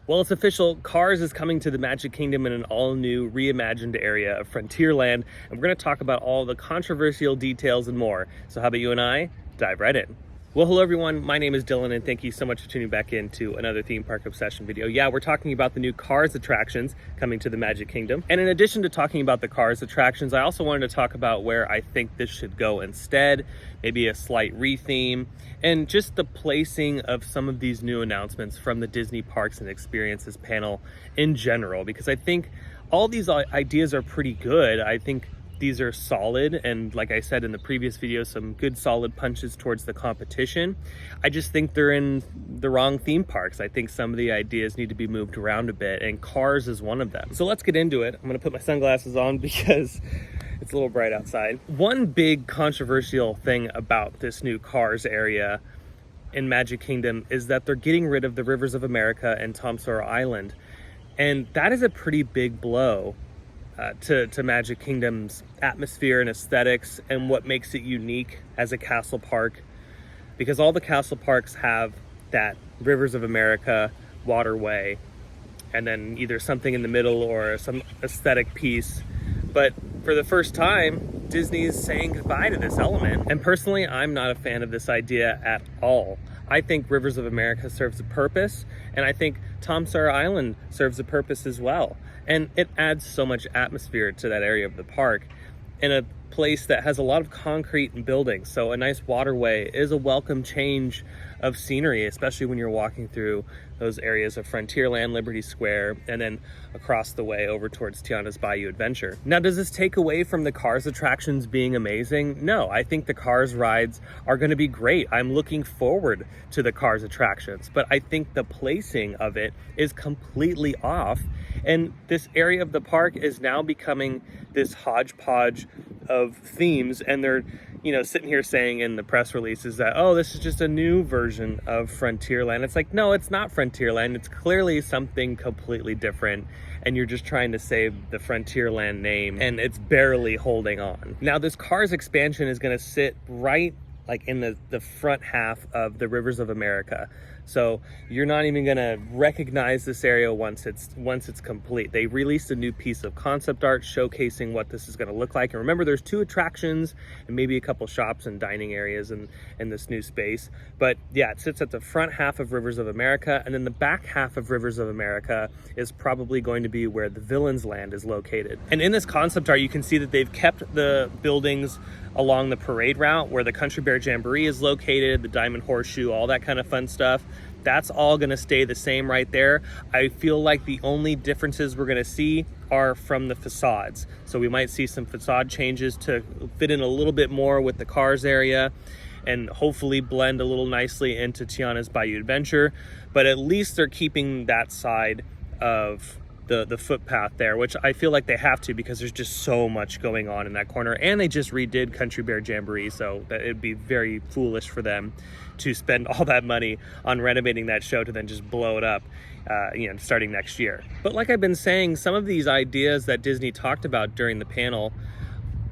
Well, it's official. Cars is coming to the Magic Kingdom in an all-new, reimagined area of Frontierland, and we're going to talk about all the controversial details and more. So how about you and I dive right in? Well, hello everyone, my name is Dylan and thank you so much for tuning back in to another Theme Park Obsession video. Yeah, we're talking about the new Cars attractions coming to the Magic Kingdom. And in addition to talking about the Cars attractions, I also wanted to talk about where I think this should go instead, maybe a slight retheme, and just the placing of some of these new announcements from the Disney Parks and Experiences panel in general, because I think all these ideas are pretty good. I think these are solid, and like I said in the previous video, some good solid punches towards the competition. I just think they're in the wrong theme parks. I think some of the ideas need to be moved around a bit, and Cars is one of them. So let's get into it. I'm gonna put my sunglasses on because it's a little bright outside. One big controversial thing about this new Cars area in Magic Kingdom is that they're getting rid of the Rivers of America and Tom Sawyer Island. And that is a pretty big blow to Magic Kingdom's atmosphere and aesthetics and what makes it unique as a castle park, because all the castle parks have that Rivers of America waterway and then either something in the middle or some aesthetic piece. But for the first time, Disney's saying goodbye to this element. And personally, I'm not a fan of this idea at all. I think Rivers of America serves a purpose, and I think Tom Sawyer Island serves a purpose as well. And it adds so much atmosphere to that area of the park in a place that has a lot of concrete and buildings. So a nice waterway is a welcome change of scenery, especially when you're walking through those areas of Frontierland, Liberty Square, and then across the way over towards Tiana's Bayou Adventure. Now, does this take away from the Cars attractions being amazing? No, I think the Cars rides are going to be great. I'm looking forward to the Cars attractions, but I think the placing of it is completely off. And this area of the park is now becoming this hodgepodge of themes, and they're, sitting here saying in the press releases that, oh, this is just a new version of Frontierland. It's like, no, it's not Frontierland. It's clearly something completely different, and you're just trying to save the Frontierland name, and it's barely holding on. Now, this Cars expansion is going to sit right in the front half of the Rivers of America. So you're not even gonna recognize this area once it's complete. They released a new piece of concept art showcasing what this is gonna look like. And remember, there's 2 attractions and maybe a couple shops and dining areas in this new space. But yeah, it sits at the front half of Rivers of America, and then the back half of Rivers of America is probably going to be where the Villains Land is located. And in this concept art, you can see that they've kept the buildings along the parade route where the Country Bear Jamboree is located, the Diamond Horseshoe, all that kind of fun stuff. That's all gonna stay the same right there. I feel like the only differences we're gonna see are from the facades. So we might see some facade changes to fit in a little bit more with the Cars area and hopefully blend a little nicely into Tiana's Bayou Adventure. But at least they're keeping that side of the footpath there, which I feel like they have to, because there's just so much going on in that corner, and they just redid Country Bear Jamboree, so that it'd be very foolish for them to spend all that money on renovating that show to then just blow it up starting next year. But like I've been saying, some of these ideas that Disney talked about during the panel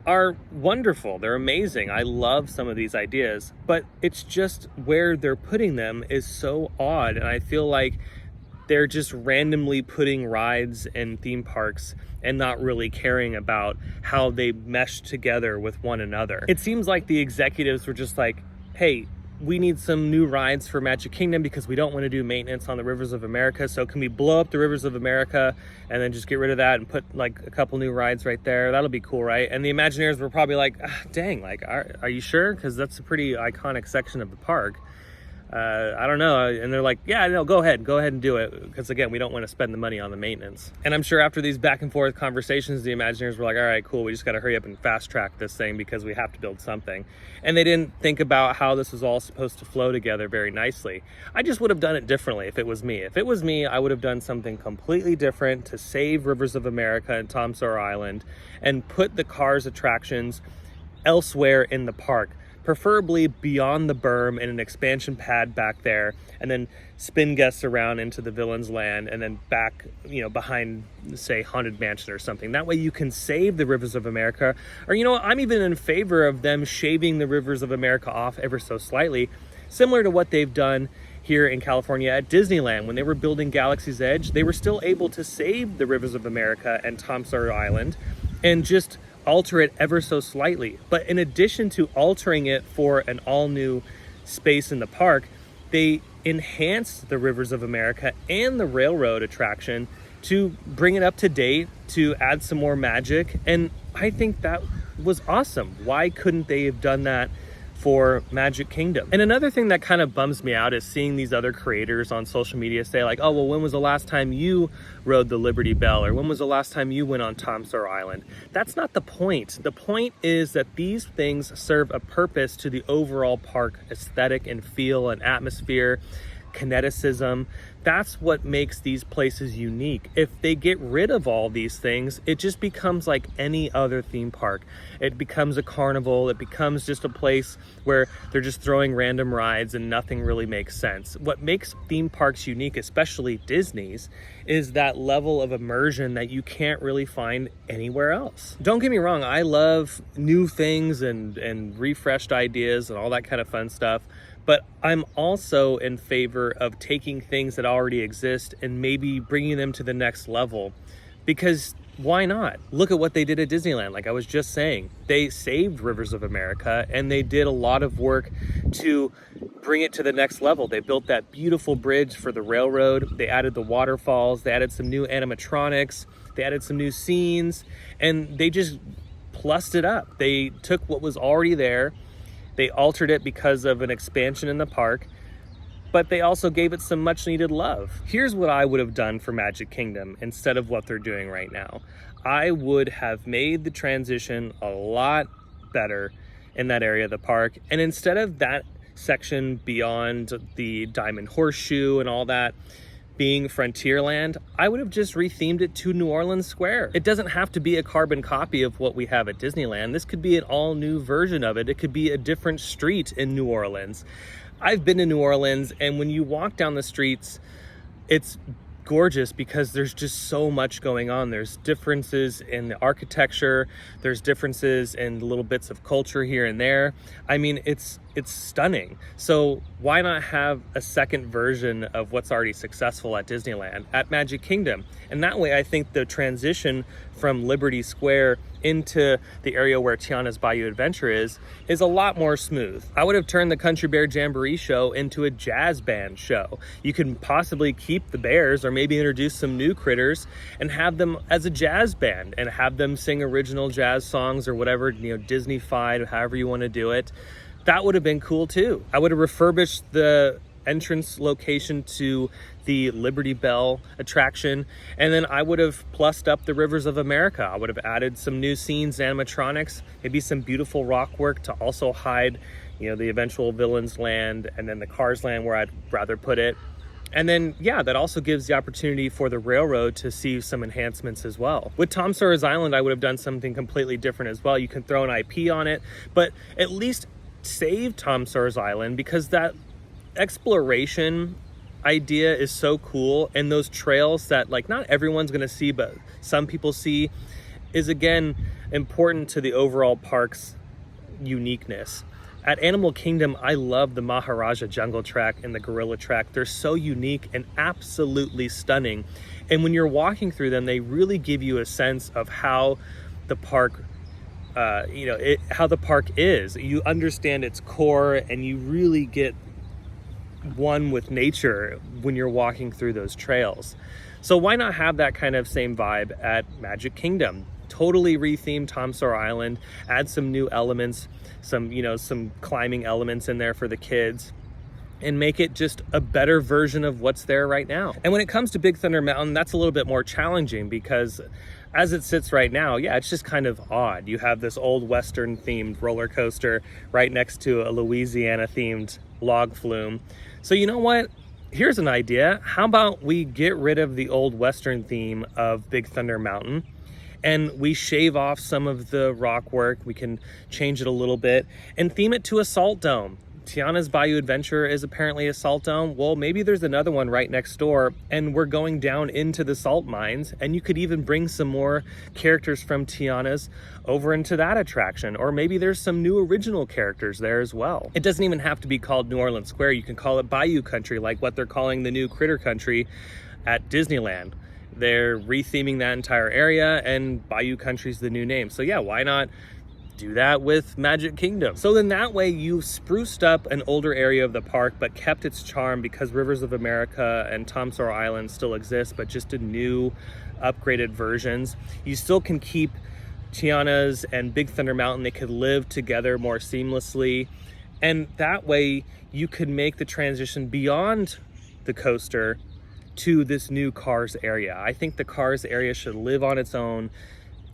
are wonderful. They're amazing. I love some of these ideas, but it's just where they're putting them is so odd, and I feel like they're just randomly putting rides in theme parks and not really caring about how they mesh together with one another. It seems like the executives were just like, hey, we need some new rides for Magic Kingdom because we don't want to do maintenance on the Rivers of America. So can we blow up the Rivers of America and then just get rid of that and put a couple new rides right there? That'll be cool, right? And the Imagineers were probably like, dang, are you sure? Because that's a pretty iconic section of the park. I don't know. And they're like, yeah, no, go ahead and do it. Because again, we don't want to spend the money on the maintenance. And I'm sure after these back and forth conversations, the Imagineers were like, all right, cool. We just got to hurry up and fast track this thing because we have to build something. And they didn't think about how this was all supposed to flow together very nicely. I just would have done it differently if it was me. If it was me, I would have done something completely different to save Rivers of America and Tom Sawyer Island and put the Cars attractions elsewhere in the park, preferably beyond the berm in an expansion pad back there, and then spin guests around into the Villains Land and then back, behind, say, Haunted Mansion or something. That way you can save the Rivers of America. Or, I'm even in favor of them shaving the Rivers of America off ever so slightly, similar to what they've done here in California at Disneyland. When they were building Galaxy's Edge, they were still able to save the Rivers of America and Tom Sawyer Island and just alter it ever so slightly. But in addition to altering it for an all-new space in the park, they enhanced the Rivers of America and the railroad attraction to bring it up to date, to add some more magic. And I think that was awesome. Why couldn't they have done that for Magic Kingdom? And another thing that kind of bums me out is seeing these other creators on social media say like, oh, well, when was the last time you rode the Liberty Bell? Or when was the last time you went on Tom Sawyer Island? That's not the point. The point is that these things serve a purpose to the overall park aesthetic and feel and atmosphere, kineticism. That's what makes these places unique. If they get rid of all these things, it just becomes like any other theme park. It becomes a carnival. It becomes just a place where they're just throwing random rides and nothing really makes sense. What makes theme parks unique, especially Disney's, is that level of immersion that you can't really find anywhere else. Don't get me wrong, I love new things and refreshed ideas and all that kind of fun stuff. But I'm also in favor of taking things that already exist and maybe bringing them to the next level, because why not? Look at what they did at Disneyland. Like I was just saying, they saved Rivers of America and they did a lot of work to bring it to the next level. They built that beautiful bridge for the railroad. They added the waterfalls. They added some new animatronics. They added some new scenes, and they just plussed it up. They took what was already there. They altered it because of an expansion in the park, but they also gave it some much needed love. Here's what I would have done for Magic Kingdom instead of what they're doing right now. I would have made the transition a lot better in that area of the park. And instead of that section beyond the Diamond Horseshoe and all that being Frontierland, I would have just rethemed it to New Orleans Square. It doesn't have to be a carbon copy of what we have at Disneyland. This could be an all new version of it. It could be a different street in New Orleans. I've been to New Orleans, and when you walk down the streets, it's gorgeous because there's just so much going on. There's differences in the architecture, there's differences in little bits of culture here and there. I mean, it's stunning. So why not have a second version of what's already successful at Disneyland at Magic Kingdom? And that way I think the transition from Liberty Square into the area where Tiana's Bayou Adventure is a lot more smooth. I would have turned the Country Bear Jamboree show into a jazz band show. You can possibly keep the bears or maybe introduce some new critters and have them as a jazz band and have them sing original jazz songs or whatever, Disney-fied, however you want to do it. That would have been cool too. I would have refurbished the entrance location to the Liberty Bell attraction, and then I would have plussed up the Rivers of America. I would have added some new scenes, animatronics, maybe some beautiful rock work to also hide, the eventual villain's land and then the Cars land where I'd rather put it. And then, that also gives the opportunity for the railroad to see some enhancements as well. With Tom Sawyer's Island, I would have done something completely different as well. You can throw an IP on it, but at least save Tom Sawyer's Island, because that exploration idea is so cool, and those trails that not everyone's gonna see but some people see is again important to the overall park's uniqueness. At Animal Kingdom, I love the Maharaja Jungle Track and the Gorilla Track. They're so unique and absolutely stunning, and when you're walking through them, they really give you a sense of how the park how the park is. You understand its core and you really get one with nature when you're walking through those trails. So why not have that kind of same vibe at Magic Kingdom? Totally retheme Tom Sawyer Island, add some new elements, some climbing elements in there for the kids, and make it just a better version of what's there right now. And when it comes to Big Thunder Mountain, that's a little bit more challenging because as it sits right now, it's just kind of odd. You have this old Western themed roller coaster right next to a Louisiana themed log flume. So you know what? Here's an idea. How about we get rid of the old Western theme of Big Thunder Mountain and we shave off some of the rock work. We can change it a little bit and theme it to a salt dome. Tiana's Bayou Adventure is apparently a salt dome. Well, maybe there's another one right next door, and we're going down into the salt mines, and you could even bring some more characters from Tiana's over into that attraction. Or maybe there's some new original characters there as well. It doesn't even have to be called New Orleans Square. You can call it Bayou Country, like what they're calling the new Critter Country at Disneyland. They're retheming that entire area, and Bayou Country's the new name. So yeah, why not do that with Magic Kingdom? So then that way you've spruced up an older area of the park, but kept its charm because Rivers of America and Tom Sawyer Island still exist, but just in new upgraded versions. You still can keep Tiana's and Big Thunder Mountain. They could live together more seamlessly. And that way you could make the transition beyond the coaster to this new Cars area. I think the Cars area should live on its own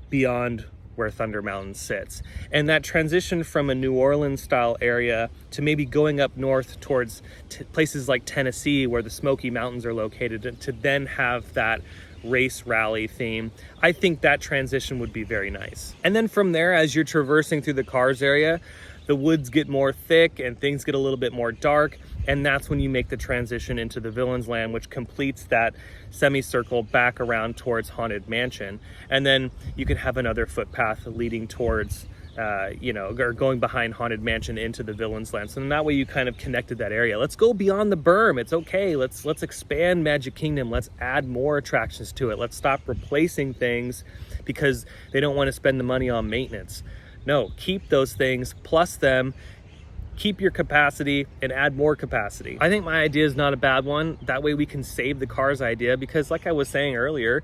beyond where Thunder Mountain sits. And that transition from a New Orleans style area to maybe going up north towards places like Tennessee where the Smoky Mountains are located, to then have that race rally theme, I think that transition would be very nice. And then from there, as you're traversing through the Cars area, the woods get more thick and things get a little bit more dark, and that's when you make the transition into the Villains Land, which completes that semicircle back around towards Haunted Mansion. And then you can have another footpath leading towards or going behind Haunted Mansion into the Villains Land. So that way you kind of connected that area. Let's go beyond the berm. It's okay. Let's expand Magic Kingdom. Let's add more attractions to it. Let's stop replacing things because they don't want to spend the money on maintenance. No, keep those things, plus them, keep your capacity and add more capacity. I think my idea is not a bad one. That way we can save the Cars idea, because like I was saying earlier,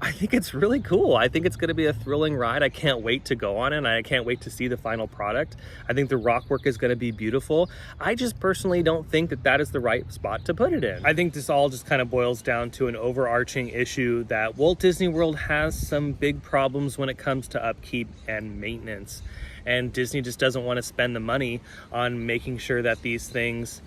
I think it's really cool. I think it's going to be a thrilling ride. I can't wait to go on it, and I can't wait to see the final product. I think the rock work is going to be beautiful. I just personally don't think that that is the right spot to put it in. I think this all just kind of boils down to an overarching issue that Walt Disney World has some big problems when it comes to upkeep and maintenance. And Disney just doesn't want to spend the money on making sure that these things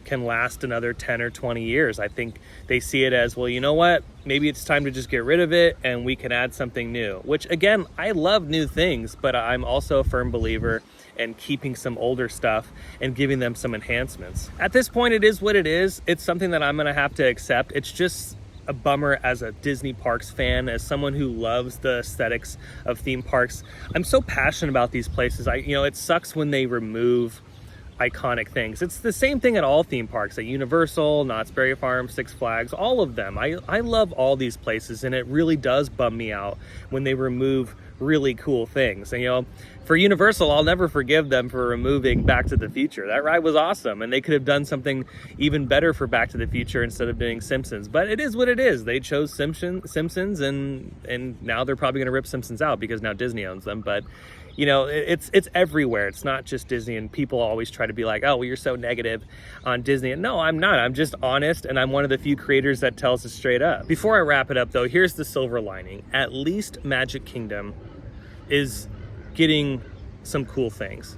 can last another 10 or 20 years. I think they see it as, well, you know what? Maybe it's time to just get rid of it and we can add something new. Which again, I love new things, but I'm also a firm believer in keeping some older stuff and giving them some enhancements. At this point, it is what it is. It's something that I'm gonna have to accept. It's just a bummer as a Disney Parks fan, as someone who loves the aesthetics of theme parks. I'm so passionate about these places. It sucks when they remove iconic things. It's the same thing at all theme parks, at Universal, Knott's Berry Farm, Six Flags, all of them. I love all these places, and it really does bum me out when they remove really cool things. And for Universal, I'll never forgive them for removing Back to the Future. That ride was awesome, and they could have done something even better for Back to the Future instead of doing Simpsons. But it is what it is. They chose Simpsons, and now they're probably going to rip Simpsons out because now Disney owns them. But it's everywhere. It's not just Disney, and people always try to be like, oh, well, you're so negative on Disney. And no, I'm not. I'm just honest, and I'm one of the few creators that tells it straight up. Before I wrap it up, though, here's the silver lining. At least Magic Kingdom is getting some cool things.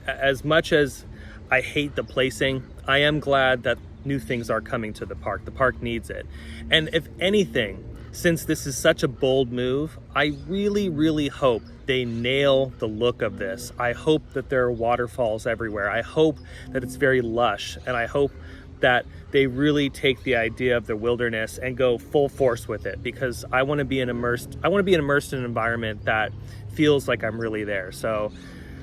As much as I hate the placing, I am glad that new things are coming to the park. The park needs it. And if anything, since this is such a bold move, I really, really hope they nail the look of this. I hope that there are waterfalls everywhere. I hope that it's very lush, and I hope that they really take the idea of the wilderness and go full force with it, because I want to be immersed in an environment that feels like I'm really there. So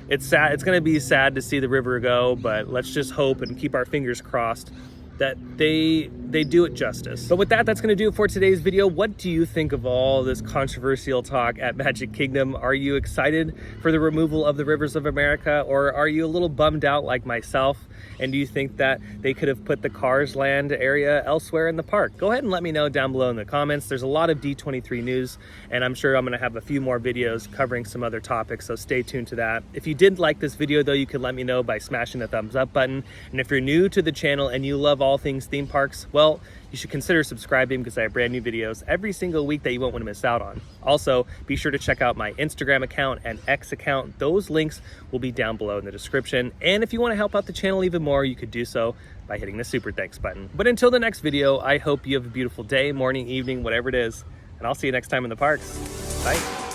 it's sad. It's going to be sad to see the river go, but let's just hope and keep our fingers crossed that they do it justice. But with that, that's going to do it for today's video. What do you think of all this controversial talk at Magic Kingdom? Are you excited for the removal of the Rivers of America, or are you a little bummed out like myself? And do you think that they could have put the Cars Land area elsewhere in the park? Go ahead and let me know down below in the comments. There's a lot of D23 news, and I'm sure I'm going to have a few more videos covering some other topics, so stay tuned to that. If you did like this video, though, you can let me know by smashing the thumbs up button. And if you're new to the channel and you love all things theme parks, well, you should consider subscribing, because I have brand new videos every single week that you won't want to miss out on. Also, be sure to check out my Instagram account and X account. Those links will be down below in the description. And if you want to help out the channel even more, you could do so by hitting the super thanks button. But until the next video, I hope you have a beautiful day, morning, evening, whatever it is, and I'll see you next time in the parks. Bye.